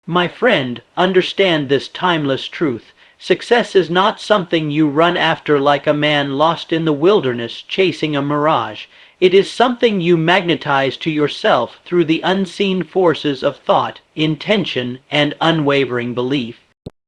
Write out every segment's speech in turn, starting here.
My friend, understand this timeless truth. Success is not something you run after like a man lost in the wilderness chasing a mirage. It is something you magnetize to yourself through the unseen forces of thought, intention, and unwavering belief.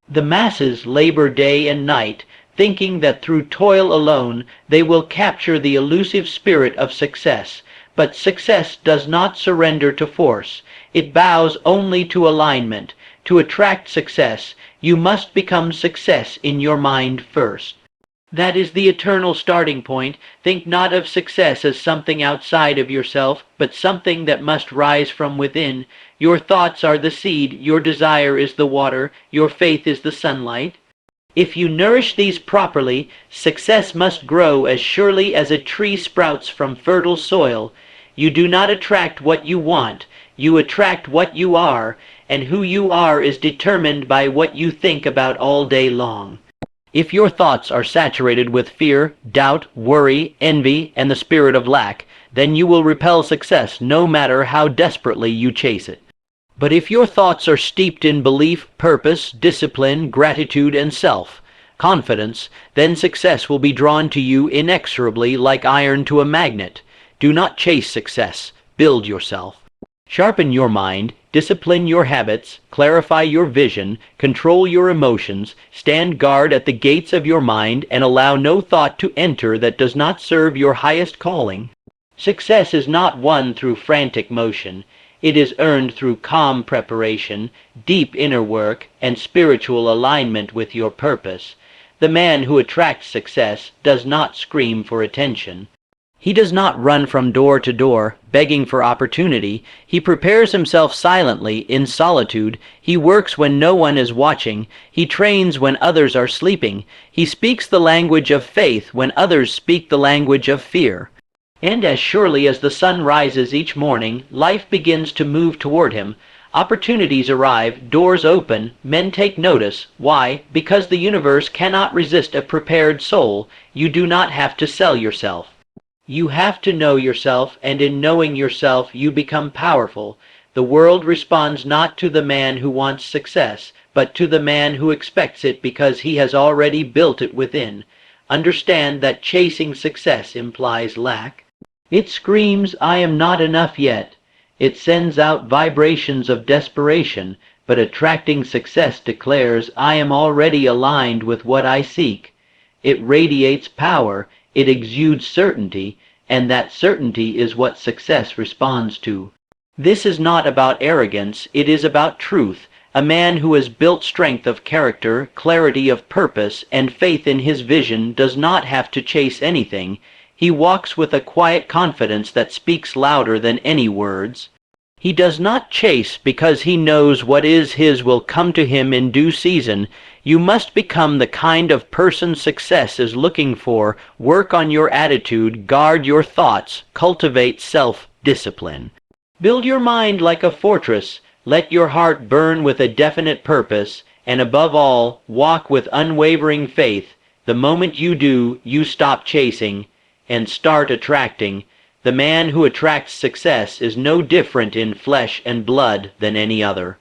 The masses labor day and night, thinking that through toil alone they will capture the elusive spirit of success. But success does not surrender to force. It bows only to alignment. To attract success, you must become success in your mind first. That is the eternal starting point. Think not of success as something outside of yourself, but something that must rise from within. Your thoughts are the seed, your desire is the water, your faith is the sunlight. If you nourish these properly, success must grow as surely as a tree sprouts from fertile soil. You do not attract what you want, you attract what you are, and who you are is determined by what you think about all day long. If your thoughts are saturated with fear, doubt, worry, envy, and the spirit of lack, then you will repel success no matter how desperately you chase it. But if your thoughts are steeped in belief, purpose, discipline, gratitude, and self-confidence, then success will be drawn to you inexorably like iron to a magnet. Do not chase success. Build yourself. Sharpen your mind, discipline your habits, clarify your vision, control your emotions, stand guard at the gates of your mind, and allow no thought to enter that does not serve your highest calling. Success is not won through frantic motion. It is earned through calm preparation, deep inner work, and spiritual alignment with your purpose. The man who attracts success does not scream for attention. He does not run from door to door, begging for opportunity. He prepares himself silently, in solitude. He works when no one is watching. He trains when others are sleeping. He speaks the language of faith when others speak the language of fear. And as surely as the sun rises each morning, life begins to move toward him. Opportunities arrive, doors open, men take notice. Why? Because the universe cannot resist a prepared soul. You do not have to sell yourself. You have to know yourself, and in knowing yourself you become powerful. The world responds not to the man who wants success, but to the man who expects it because he has already built it within. Understand that chasing success implies lack. It screams, "I am not enough yet." It sends out vibrations of desperation, but attracting success declares, "I am already aligned with what I seek." It radiates power. It exudes certainty, and that certainty is what success responds to. This is not about arrogance, it is about truth. A man who has built strength of character, clarity of purpose, and faith in his vision does not have to chase anything. He walks with a quiet confidence that speaks louder than any words. He does not chase because he knows what is his will come to him in due season. You must become the kind of person success is looking for. Work on your attitude, guard your thoughts, cultivate self-discipline. Build your mind like a fortress. Let your heart burn with a definite purpose, and above all, walk with unwavering faith. The moment you do, you stop chasing and start attracting. The man who attracts success is no different in flesh and blood than any other.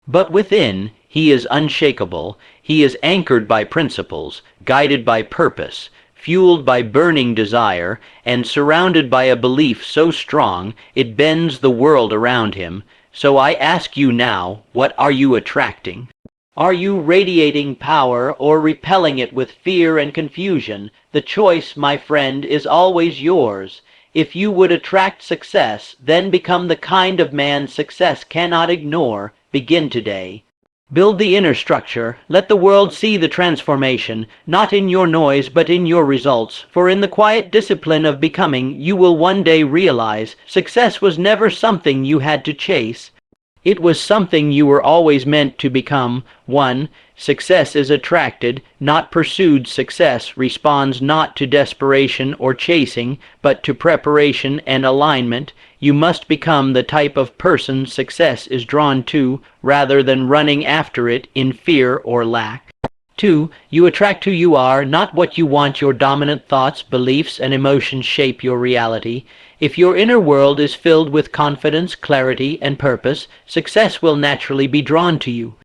But within, he is unshakable. He is anchored by principles, guided by purpose, fueled by burning desire, and surrounded by a belief so strong it bends the world around him. So I ask you now, what are you attracting? Are you radiating power or repelling it with fear and confusion? The choice, my friend, is always yours. If you would attract success, then become the kind of man success cannot ignore. Begin today. Build the inner structure. Let the world see the transformation, not in your noise but in your results. For in the quiet discipline of becoming, you will one day realize success was never something you had to chase. It was something you were always meant to become. 1. Success is attracted, not pursued. Success responds not to desperation or chasing, but to preparation and alignment. You must become the type of person success is drawn to, rather than running after it in fear or lack. 2. You attract who you are, not what you want. Your dominant thoughts, beliefs, and emotions shape your reality. If your inner world is filled with confidence, clarity, and purpose, success will naturally be drawn to you.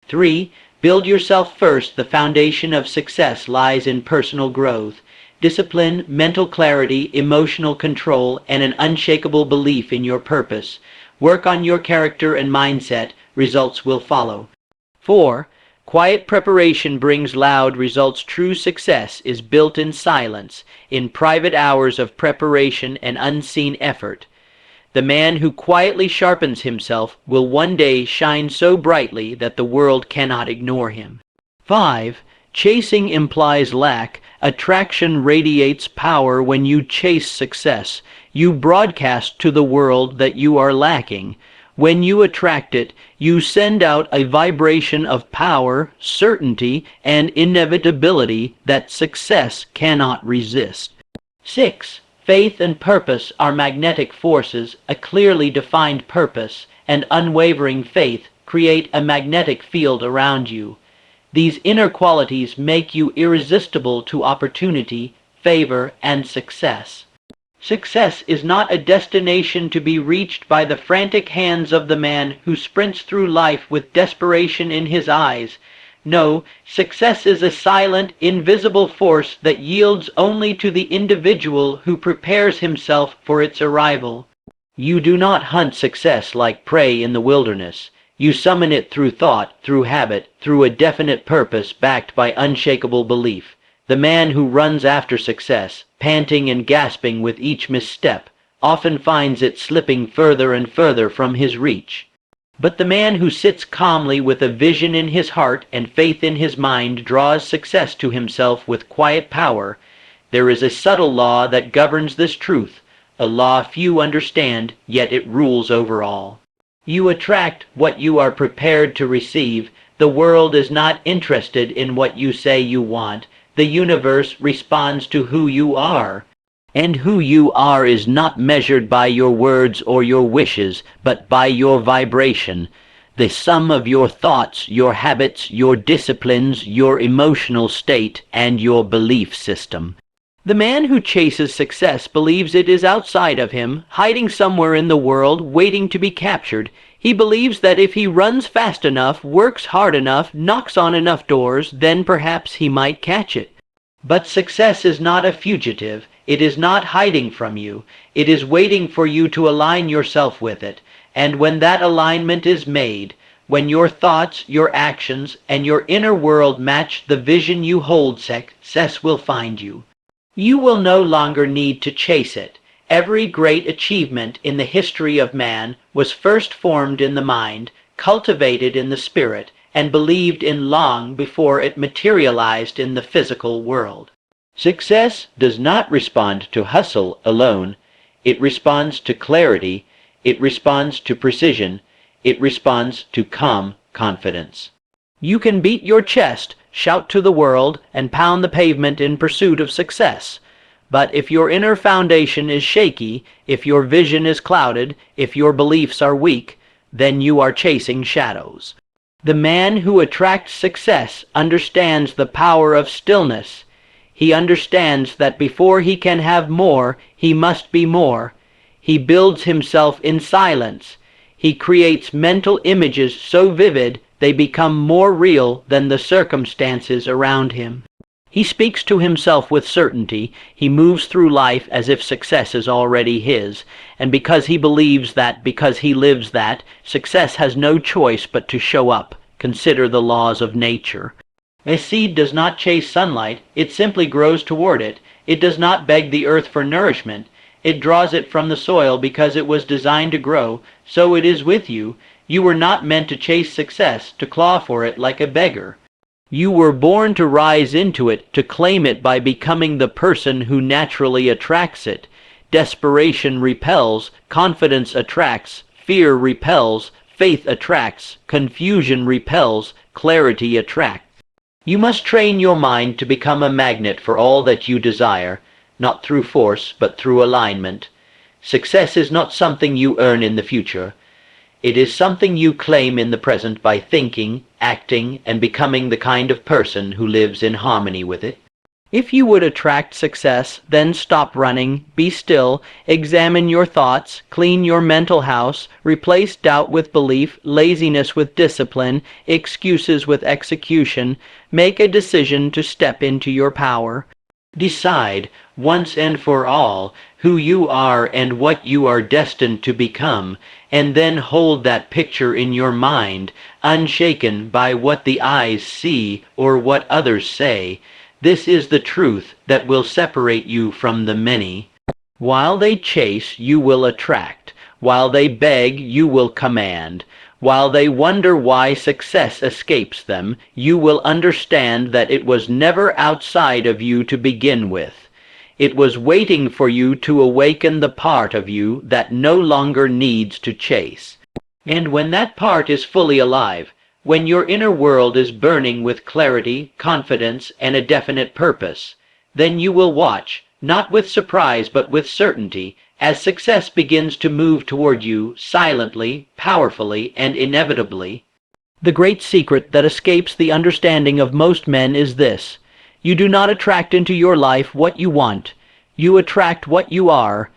3. Build yourself first. The foundation of success lies in personal growth. Discipline, mental clarity, emotional control, and an unshakable belief in your purpose. Work on your character and mindset. Results will follow. 4. Quiet preparation brings loud results. True success is built in silence, in private hours of preparation and unseen effort. The man who quietly sharpens himself will one day shine so brightly that the world cannot ignore him. 5. Chasing implies lack. Attraction radiates power. When you chase success, you broadcast to the world that you are lacking. When you attract it, you send out a vibration of power, certainty, and inevitability that success cannot resist. 6. Faith and purpose are magnetic forces. A clearly defined purpose and unwavering faith create a magnetic field around you. These inner qualities make you irresistible to opportunity, favor, and success. Success is not a destination to be reached by the frantic hands of the man who sprints through life with desperation in his eyes. No, success is a silent, invisible force that yields only to the individual who prepares himself for its arrival. You do not hunt success like prey in the wilderness. You summon it through thought, through habit, through a definite purpose backed by unshakable belief. The man who runs after success, panting and gasping with each misstep, often finds it slipping further and further from his reach. But the man who sits calmly with a vision in his heart and faith in his mind draws success to himself with quiet power. There is a subtle law that governs this truth, a law few understand, yet it rules over all. You attract what you are prepared to receive. The world is not interested in what you say you want. The universe responds to who you are. And who you are is not measured by your words or your wishes, but by your vibration. The sum of your thoughts, your habits, your disciplines, your emotional state, and your belief system. The man who chases success believes it is outside of him, hiding somewhere in the world, waiting to be captured. He believes that if he runs fast enough, works hard enough, knocks on enough doors, then perhaps he might catch it. But success is not a fugitive. It is not hiding from you. It is waiting for you to align yourself with it. And when that alignment is made, when your thoughts, your actions, and your inner world match the vision you hold, success will find you. You will no longer need to chase it. Every great achievement in the history of man was first formed in the mind, cultivated in the spirit, and believed in long before it materialized in the physical world. Success does not respond to hustle alone. It responds to clarity. It responds to precision. It responds to calm confidence. You can beat your chest, shout to the world, and pound the pavement in pursuit of success. But if your inner foundation is shaky, if your vision is clouded, if your beliefs are weak, then you are chasing shadows. The man who attracts success understands the power of stillness. He understands that before he can have more, he must be more. He builds himself in silence. He creates mental images so vivid they become more real than the circumstances around him. He speaks to himself with certainty. He moves through life as if success is already his, and because he believes that, because he lives that, success has no choice but to show up. Consider the laws of nature. A seed does not chase sunlight. It simply grows toward it. It does not beg the earth for nourishment. It draws it from the soil because it was designed to grow. So it is with you. You were not meant to chase success, to claw for it like a beggar. You were born to rise into it, to claim it by becoming the person who naturally attracts it. Desperation repels, confidence attracts, fear repels, faith attracts, confusion repels, clarity attracts. You must train your mind to become a magnet for all that you desire, not through force, but through alignment. Success is not something you earn in the future. It is something you claim in the present by thinking, acting, and becoming the kind of person who lives in harmony with it. If you would attract success, then stop running, be still, examine your thoughts, clean your mental house, replace doubt with belief, laziness with discipline, excuses with execution. Make a decision to step into your power. Decide, once and for all, who you are and what you are destined to become, and then hold that picture in your mind, unshaken by what the eyes see or what others say. This is the truth that will separate you from the many. While they chase, you will attract. While they beg, you will command. While they wonder why success escapes them, you will understand that it was never outside of you to begin with. It was waiting for you to awaken the part of you that no longer needs to chase. And when that part is fully alive, when your inner world is burning with clarity, confidence, and a definite purpose, then you will watch, not with surprise but with certainty, as success begins to move toward you silently, powerfully, and inevitably. The great secret that escapes the understanding of most men is this: you do not attract into your life what you want. You attract what you are.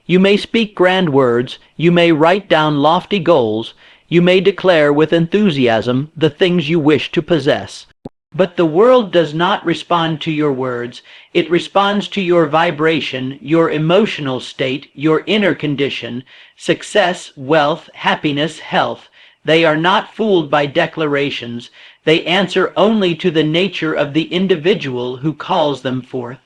You may speak grand words, you may write down lofty goals, you may declare with enthusiasm the things you wish to possess. But the world does not respond to your words. It responds to your vibration, your emotional state, your inner condition, success, wealth, happiness, health. They are not fooled by declarations. They answer only to the nature of the individual who calls them forth.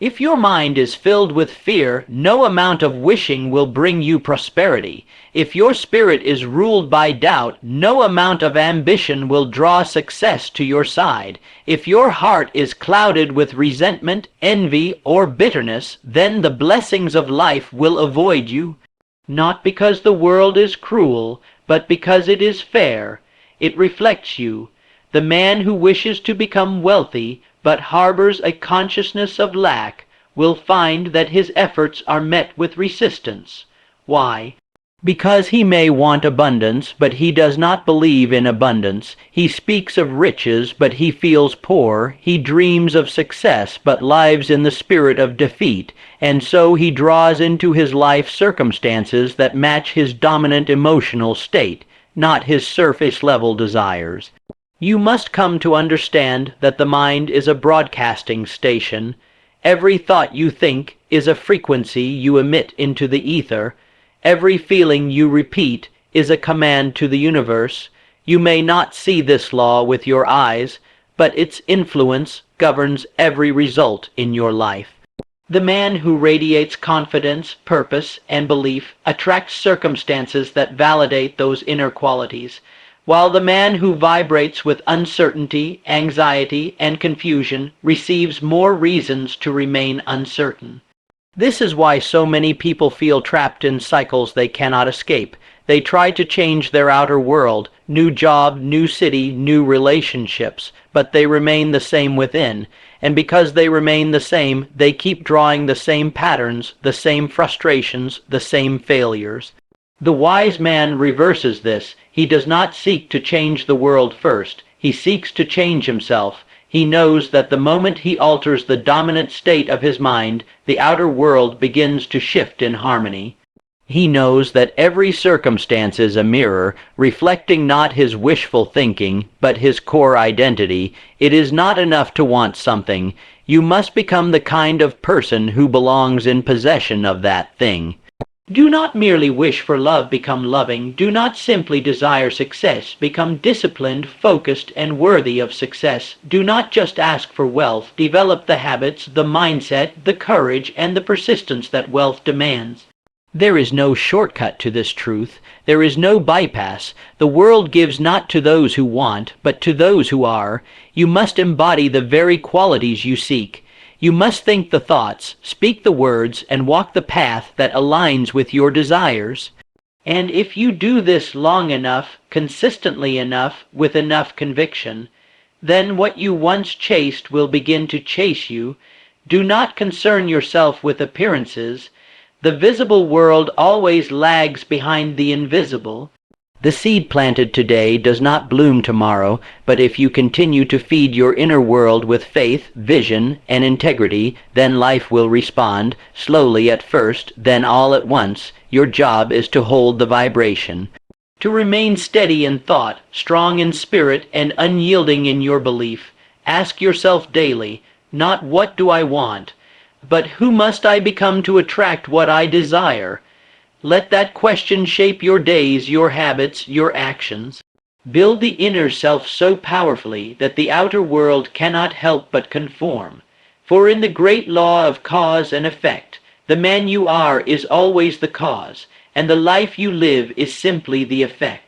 If your mind is filled with fear, no amount of wishing will bring you prosperity. If your spirit is ruled by doubt, no amount of ambition will draw success to your side. If your heart is clouded with resentment, envy, or bitterness, then the blessings of life will avoid you. Not because the world is cruel, but because it is fair. It reflects you. The man who wishes to become wealthy, but harbors a consciousness of lack, will find that his efforts are met with resistance. Why? Because he may want abundance, but he does not believe in abundance. He speaks of riches, but he feels poor. He dreams of success, but lives in the spirit of defeat, and so he draws into his life circumstances that match his dominant emotional state, not his surface-level desires. You must come to understand that the mind is a broadcasting station. Every thought you think is a frequency you emit into the ether. Every feeling you repeat is a command to the universe. You may not see this law with your eyes, but its influence governs every result in your life. The man who radiates confidence, purpose, and belief attracts circumstances that validate those inner qualities, while the man who vibrates with uncertainty, anxiety, and confusion receives more reasons to remain uncertain. This is why so many people feel trapped in cycles they cannot escape. They try to change their outer world, new job, new city, new relationships, but they remain the same within. And because they remain the same, they keep drawing the same patterns, the same frustrations, the same failures. The wise man reverses this. He does not seek to change the world first. He seeks to change himself. He knows that the moment he alters the dominant state of his mind, the outer world begins to shift in harmony. He knows that every circumstance is a mirror, reflecting not his wishful thinking, but his core identity. It is not enough to want something. You must become the kind of person who belongs in possession of that thing. Do not merely wish for love, become loving. Do not simply desire success, become disciplined, focused, and worthy of success. Do not just ask for wealth, develop the habits, the mindset, the courage, and the persistence that wealth demands. There is no shortcut to this truth. There is no bypass. The world gives not to those who want, but to those who are. You must embody the very qualities you seek. You must think the thoughts, speak the words, and walk the path that aligns with your desires. And if you do this long enough, consistently enough, with enough conviction, then what you once chased will begin to chase you. Do not concern yourself with appearances. The visible world always lags behind the invisible. The seed planted today does not bloom tomorrow, but if you continue to feed your inner world with faith, vision, and integrity, then life will respond, slowly at first, then all at once. Your job is to hold the vibration. To remain steady in thought, strong in spirit, and unyielding in your belief. Ask yourself daily, not what do I want, but who must I become to attract what I desire? Let that question shape your days, your habits, your actions. Build the inner self so powerfully that the outer world cannot help but conform. For in the great law of cause and effect, the man you are is always the cause, and the life you live is simply the effect.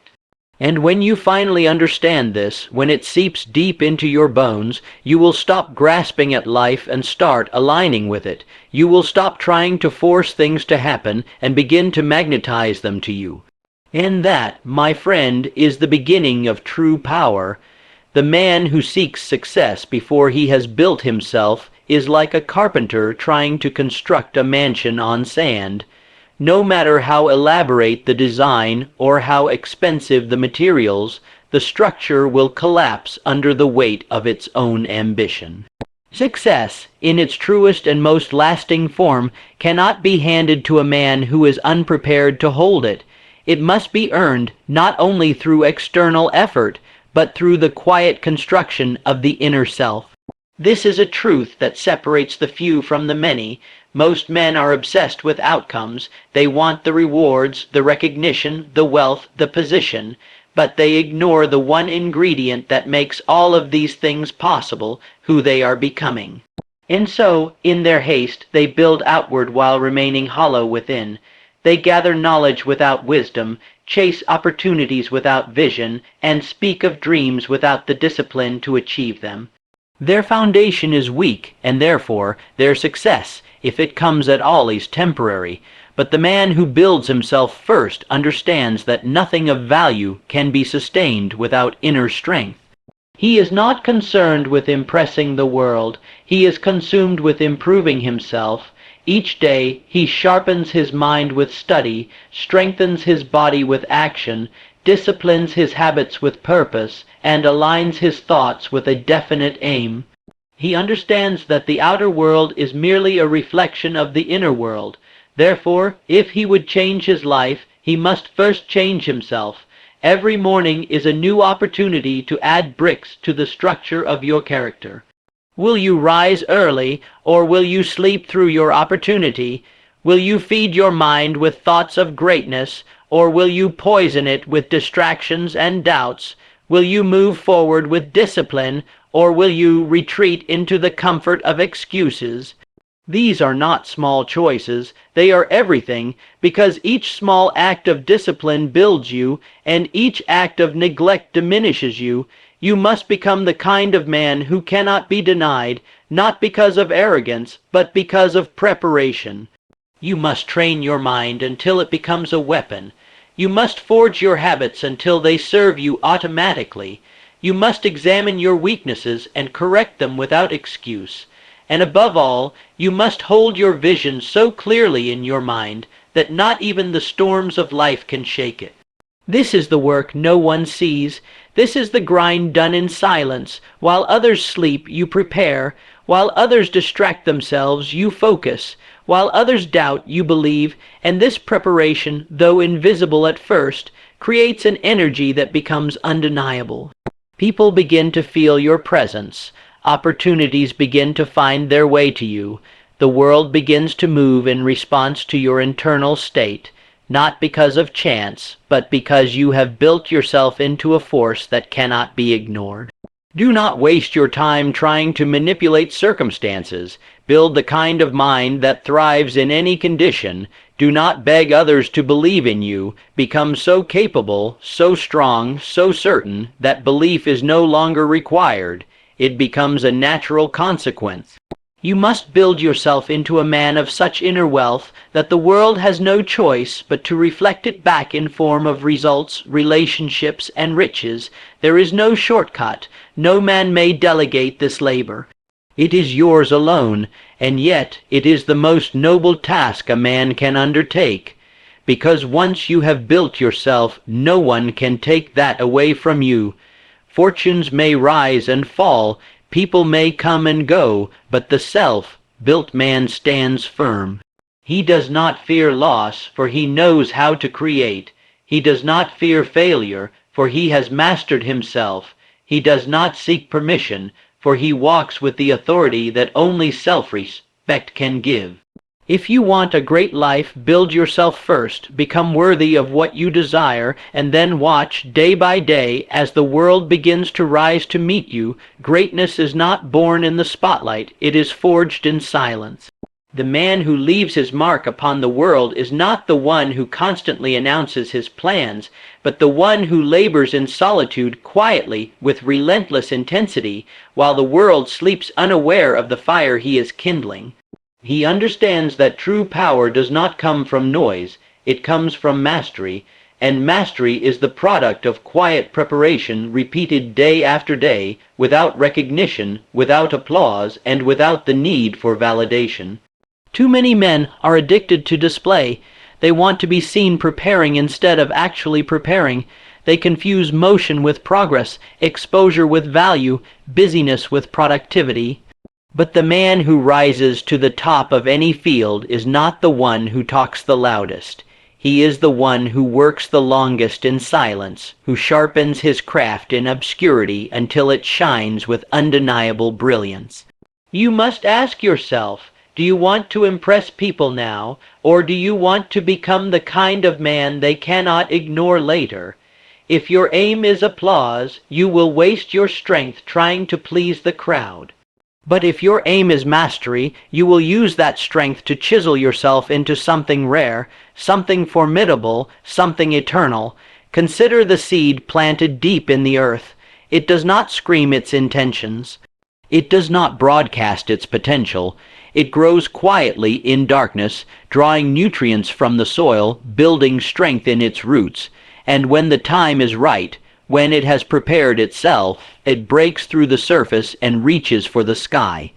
And when you finally understand this, when it seeps deep into your bones, you will stop grasping at life and start aligning with it. You will stop trying to force things to happen and begin to magnetize them to you. And that, my friend, is the beginning of true power. The man who seeks success before he has built himself is like a carpenter trying to construct a mansion on sand. No matter how elaborate the design or how expensive the materials, the structure will collapse under the weight of its own ambition. Success, in its truest and most lasting form, cannot be handed to a man who is unprepared to hold it. It must be earned not only through external effort, but through the quiet construction of the inner self. This is a truth that separates the few from the many. Most men are obsessed with outcomes. They want the rewards, the recognition, the wealth, the position, but they ignore the one ingredient that makes all of these things possible, who they are becoming. And so, in their haste, they build outward while remaining hollow within. They gather knowledge without wisdom, chase opportunities without vision, and speak of dreams without the discipline to achieve them. Their foundation is weak, and therefore their success, if it comes at all, is temporary. But the man who builds himself first understands that nothing of value can be sustained without inner strength. He is not concerned with impressing the world. He is consumed with improving himself. Each day he sharpens his mind with study, strengthens his body with action, disciplines his habits with purpose, and aligns his thoughts with a definite aim. He understands that the outer world is merely a reflection of the inner world. Therefore, if he would change his life, he must first change himself. Every morning is a new opportunity to add bricks to the structure of your character. Will you rise early, or will you sleep through your opportunity? Will you feed your mind with thoughts of greatness, or will you poison it with distractions and doubts? Will you move forward with discipline, or will you retreat into the comfort of excuses? These are not small choices. They are everything, because each small act of discipline builds you, and each act of neglect diminishes you. You must become the kind of man who cannot be denied, not because of arrogance, but because of preparation. You must train your mind until it becomes a weapon. You must forge your habits until they serve you automatically. You must examine your weaknesses and correct them without excuse. And above all, you must hold your vision so clearly in your mind that not even the storms of life can shake it. This is the work no one sees. This is the grind done in silence. While others sleep, you prepare. While others distract themselves, you focus. While others doubt, you believe. And this preparation, though invisible at first, creates an energy that becomes undeniable. People begin to feel your presence. Opportunities begin to find their way to you. The world begins to move in response to your internal state, not because of chance, but because you have built yourself into a force that cannot be ignored. Do not waste your time trying to manipulate circumstances. Build the kind of mind that thrives in any condition. Do not beg others to believe in you. Become so capable, so strong, so certain that belief is no longer required. It becomes a natural consequence. You must build yourself into a man of such inner wealth that the world has no choice but to reflect it back in form of results, relationships, and riches. There is no shortcut. No man may delegate this labor. It is yours alone, and yet it is the most noble task a man can undertake. because once you have built yourself, no one can take that away from you. Fortunes may rise and fall, people may come and go, but the self-built man stands firm. He does not fear loss, for he knows how to create. He does not fear failure, for he has mastered himself. He does not seek permission, for he walks with the authority that only self-respect can give. If you want a great life, build yourself first, become worthy of what you desire, and then watch day by day as the world begins to rise to meet you. Greatness is not born in the spotlight, it is forged in silence. The man who leaves his mark upon the world is not the one who constantly announces his plans, but the one who labors in solitude quietly with relentless intensity, while the world sleeps unaware of the fire he is kindling. He understands that true power does not come from noise, it comes from mastery, and mastery is the product of quiet preparation repeated day after day, without recognition, without applause, and without the need for validation. Too many men are addicted to display. They want to be seen preparing instead of actually preparing. They confuse motion with progress, exposure with value, busyness with productivity. But the man who rises to the top of any field is not the one who talks the loudest. He is the one who works the longest in silence, who sharpens his craft in obscurity until it shines with undeniable brilliance. You must ask yourself, do you want to impress people now, or do you want to become the kind of man they cannot ignore later? If your aim is applause, you will waste your strength trying to please the crowd. But if your aim is mastery, you will use that strength to chisel yourself into something rare, something formidable, something eternal. Consider the seed planted deep in the earth. It does not scream its intentions. It does not broadcast its potential. It grows quietly in darkness, drawing nutrients from the soil, building strength in its roots. And when the time is right, when it has prepared itself, it breaks through the surface and reaches for the sky.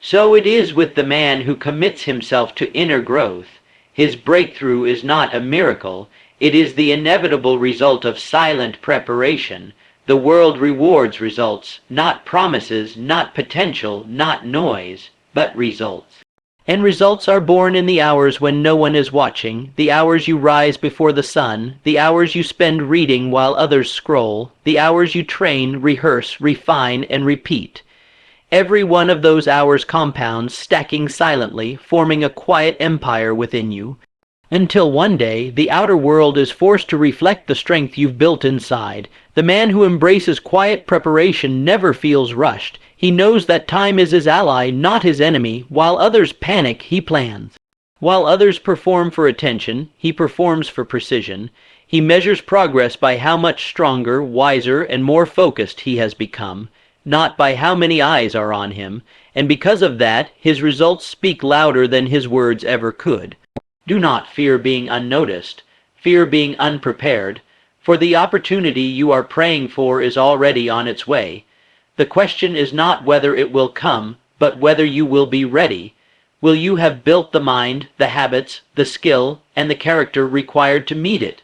So it is with the man who commits himself to inner growth. His breakthrough is not a miracle. It is the inevitable result of silent preparation. The world rewards results, not promises, not potential, not noise, but results. And results are born in the hours when no one is watching, the hours you rise before the sun, the hours you spend reading while others scroll, the hours you train, rehearse, refine, and repeat. Every one of those hours compounds, stacking silently, forming a quiet empire within you, until one day the outer world is forced to reflect the strength you've built inside. The man who embraces quiet preparation never feels rushed. He knows that time is his ally, not his enemy. While others panic, he plans. While others perform for attention, he performs for precision. He measures progress by how much stronger, wiser, and more focused he has become, not by how many eyes are on him, and because of that, his results speak louder than his words ever could. Do not fear being unnoticed. Fear being unprepared, for the opportunity you are praying for is already on its way. The question is not whether it will come, but whether you will be ready. Will you have built the mind, the habits, the skill, and the character required to meet it?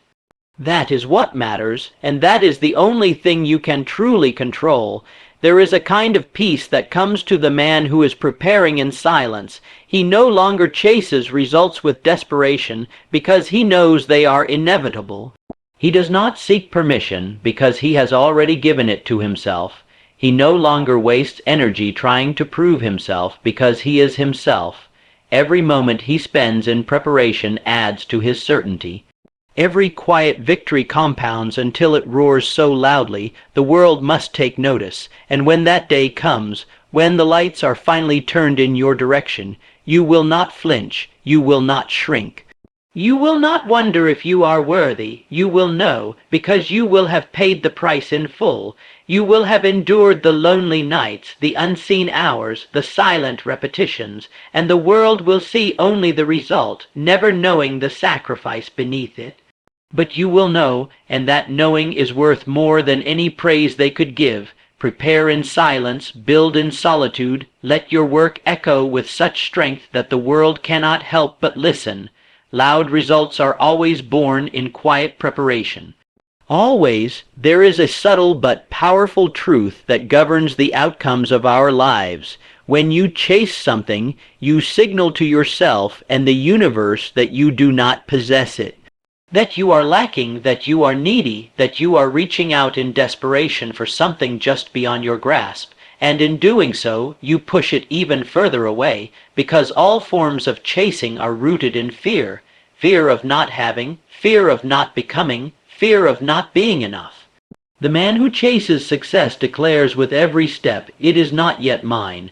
That is what matters, and that is the only thing you can truly control. There is a kind of peace that comes to the man who is preparing in silence. He no longer chases results with desperation because he knows they are inevitable. He does not seek permission because he has already given it to himself. He no longer wastes energy trying to prove himself because he is himself. Every moment he spends in preparation adds to his certainty. Every quiet victory compounds until it roars so loudly, the world must take notice. And when that day comes, when the lights are finally turned in your direction, you will not flinch, you will not shrink. You will not wonder if you are worthy. You will know, because you will have paid the price in full. You will have endured the lonely nights, the unseen hours, the silent repetitions, and the world will see only the result, never knowing the sacrifice beneath it. But you will know, and that knowing is worth more than any praise they could give. Prepare in silence, build in solitude, let your work echo with such strength that the world cannot help but listen. Loud results are always born in quiet preparation. Always, there is a subtle but powerful truth that governs the outcomes of our lives. When you chase something, you signal to yourself and the universe that you do not possess it, that you are lacking, that you are needy, that you are reaching out in desperation for something just beyond your grasp. And in doing so, you push it even further away, because all forms of chasing are rooted in fear. Fear of not having, fear of not becoming, fear of not being enough. The man who chases success declares with every step, "It is not yet mine."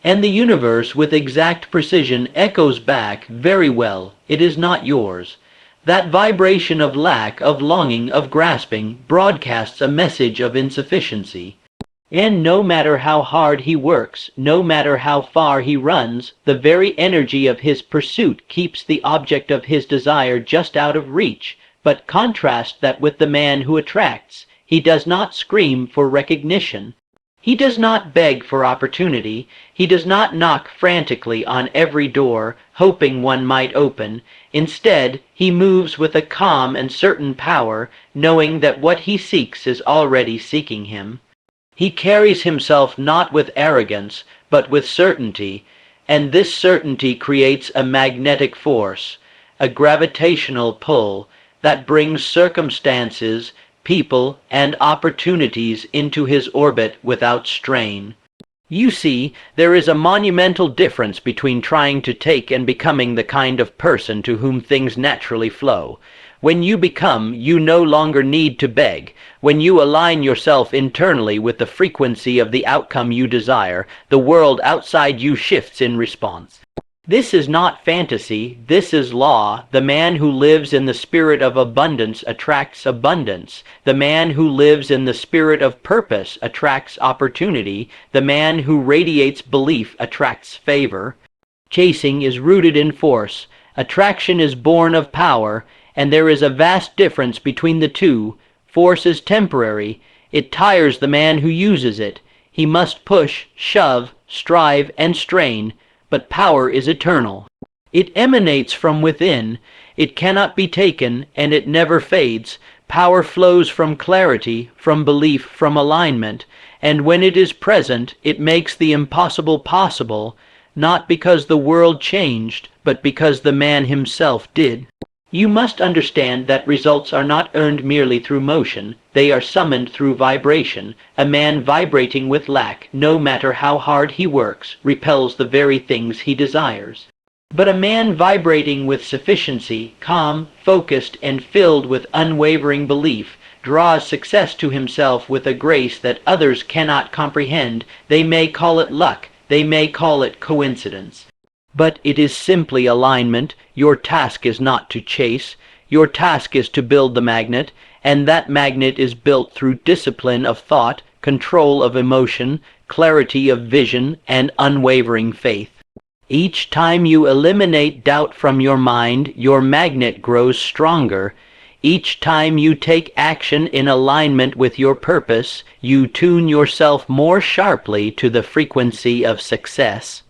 And the universe, with exact precision, echoes back, "Very well, it is not yours." That vibration of lack, of longing, of grasping, broadcasts a message of insufficiency. And no matter how hard he works, no matter how far he runs, the very energy of his pursuit keeps the object of his desire just out of reach. But contrast that with the man who attracts. He does not scream for recognition. He does not beg for opportunity. He does not knock frantically on every door, hoping one might open. Instead, he moves with a calm and certain power, knowing that what he seeks is already seeking him. He carries himself not with arrogance, but with certainty, and this certainty creates a magnetic force, a gravitational pull, that brings circumstances, people, and opportunities into his orbit without strain. You see, there is a monumental difference between trying to take and becoming the kind of person to whom things naturally flow. When you become, you no longer need to beg. When you align yourself internally with the frequency of the outcome you desire, the world outside you shifts in response. This is not fantasy, this is law. The man who lives in the spirit of abundance attracts abundance. The man who lives in the spirit of purpose attracts opportunity. The man who radiates belief attracts favor. Chasing is rooted in force. Attraction is born of power, and there is a vast difference between the two. Force is temporary. It tires the man who uses it. He must push, shove, strive, and strain. But power is eternal. It emanates from within. It cannot be taken, and it never fades. Power flows from clarity, from belief, from alignment, and when it is present, it makes the impossible possible, not because the world changed, but because the man himself did. You must understand that results are not earned merely through motion, they are summoned through vibration. A man vibrating with lack, no matter how hard he works, repels the very things he desires. But a man vibrating with sufficiency, calm, focused, and filled with unwavering belief, draws success to himself with a grace that others cannot comprehend. They may call it luck, they may call it coincidence. But it is simply alignment. Your task is not to chase. Your task is to build the magnet, and that magnet is built through discipline of thought, control of emotion, clarity of vision, and unwavering faith. Each time you eliminate doubt from your mind, your magnet grows stronger. Each time you take action in alignment with your purpose, you tune yourself more sharply to the frequency of success.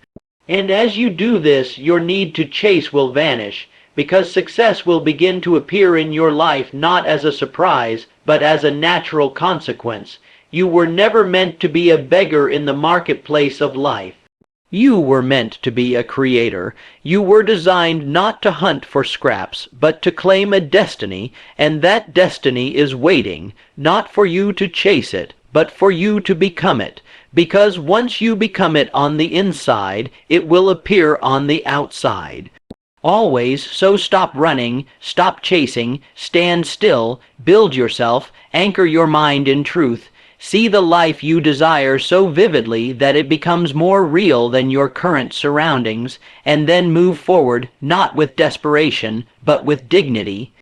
And as you do this, your need to chase will vanish, because success will begin to appear in your life not as a surprise, but as a natural consequence. You were never meant to be a beggar in the marketplace of life. You were meant to be a creator. You were designed not to hunt for scraps, but to claim a destiny, and that destiny is waiting, not for you to chase it, but for you to become it. Because once you become it on the inside, it will appear on the outside. Always, so stop running, stop chasing, stand still, build yourself, anchor your mind in truth, see the life you desire so vividly that it becomes more real than your current surroundings, and then move forward, not with desperation, but with dignity.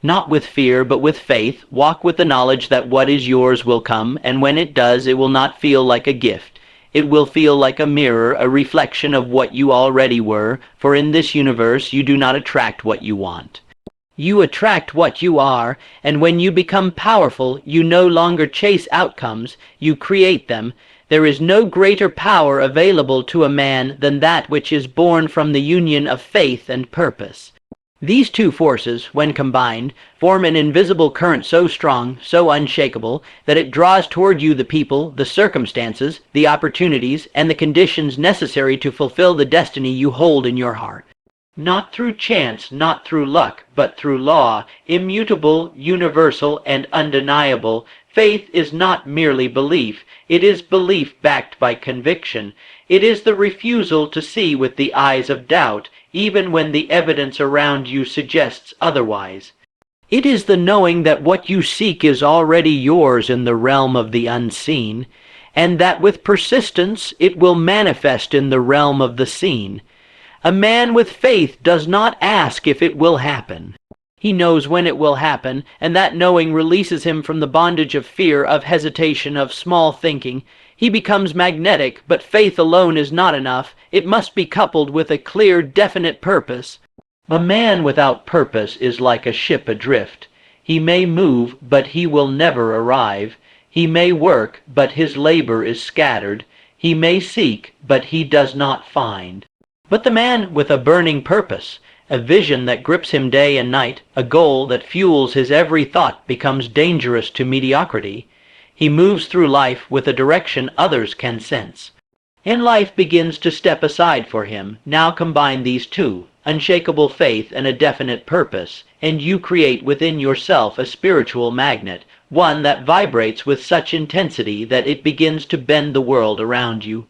Not with fear, but with faith. Walk with the knowledge that what is yours will come, and when it does, it will not feel like a gift. It will feel like a mirror, a reflection of what you already were, for in this universe you do not attract what you want. You attract what you are, and when you become powerful, you no longer chase outcomes, you create them. There is no greater power available to a man than that which is born from the union of faith and purpose. These two forces, when combined, form an invisible current so strong, so unshakable, that it draws toward you the people, the circumstances, the opportunities, and the conditions necessary to fulfill the destiny you hold in your heart. Not through chance, not through luck, but through law, immutable, universal, and undeniable. Faith is not merely belief. It is belief backed by conviction. It is the refusal to see with the eyes of doubt, even when the evidence around you suggests otherwise. It is the knowing that what you seek is already yours in the realm of the unseen, and that with persistence it will manifest in the realm of the seen. A man with faith does not ask if it will happen. He knows when it will happen, and that knowing releases him from the bondage of fear, of hesitation, of small thinking. He becomes magnetic, but faith alone is not enough. It must be coupled with a clear, definite purpose. A man without purpose is like a ship adrift. He may move, but he will never arrive. He may work, but his labor is scattered. He may seek, but he does not find. But the man with a burning purpose, a vision that grips him day and night, a goal that fuels his every thought, becomes dangerous to mediocrity. He moves through life with a direction others can sense. And life begins to step aside for him. Now combine these two, unshakable faith and a definite purpose, and you create within yourself a spiritual magnet, one that vibrates with such intensity that it begins to bend the world around you.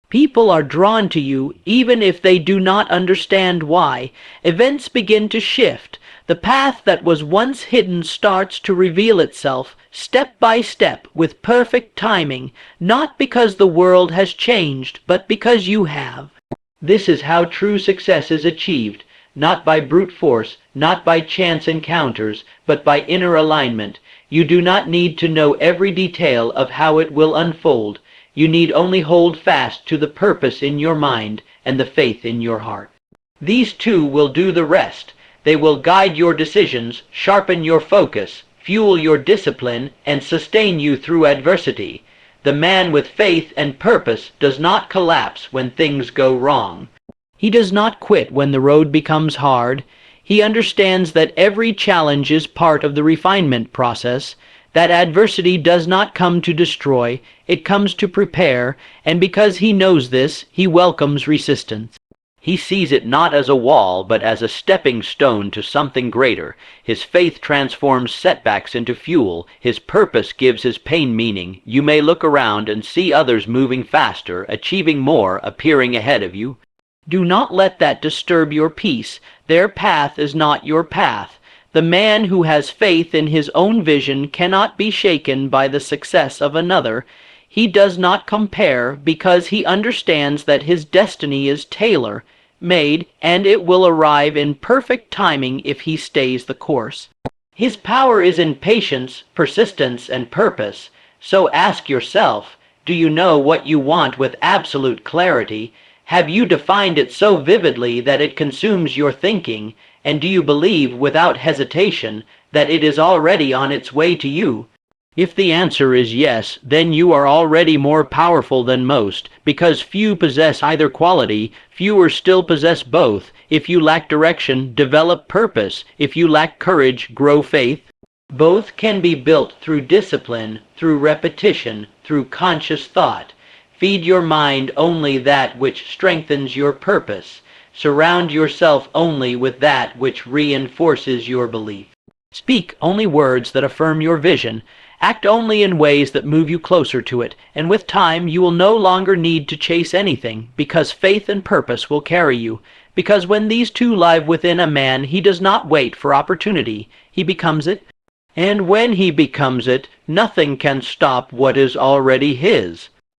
People are drawn to you even if they do not understand why. Events begin to shift. The path that was once hidden starts to reveal itself, step by step, with perfect timing, not because the world has changed, but because you have. This is how true success is achieved, not by brute force, not by chance encounters, but by inner alignment. You do not need to know every detail of how it will unfold. You need only hold fast to the purpose in your mind and the faith in your heart. These two will do the rest. They will guide your decisions, sharpen your focus, fuel your discipline, and sustain you through adversity. The man with faith and purpose does not collapse when things go wrong. He does not quit when the road becomes hard. He understands that every challenge is part of the refinement process, that adversity does not come to destroy, it comes to prepare, and because he knows this, he welcomes resistance. He sees it not as a wall, but as a stepping stone to something greater. His faith transforms setbacks into fuel. His purpose gives his pain meaning. You may look around and see others moving faster, achieving more, appearing ahead of you. Do not let that disturb your peace. Their path is not your path. The man who has faith in his own vision cannot be shaken by the success of another. He does not compare because he understands that his destiny is tailor-made, and it will arrive in perfect timing if he stays the course. His power is in patience, persistence, and purpose. So ask yourself, do you know what you want with absolute clarity? Have you defined it so vividly that it consumes your thinking? And do you believe without hesitation that it is already on its way to you? If the answer is yes, then you are already more powerful than most, because few possess either quality, fewer still possess both. If you lack direction, develop purpose. If you lack courage, grow faith. Both can be built through discipline, through repetition, through conscious thought. Feed your mind only that which strengthens your purpose. Surround yourself only with that which reinforces your belief. Speak only words that affirm your vision. Act only in ways that move you closer to it, and with time you will no longer need to chase anything, because faith and purpose will carry you. Because when these two live within a man, he does not wait for opportunity. He becomes it. And when he becomes it, nothing can stop what is already his.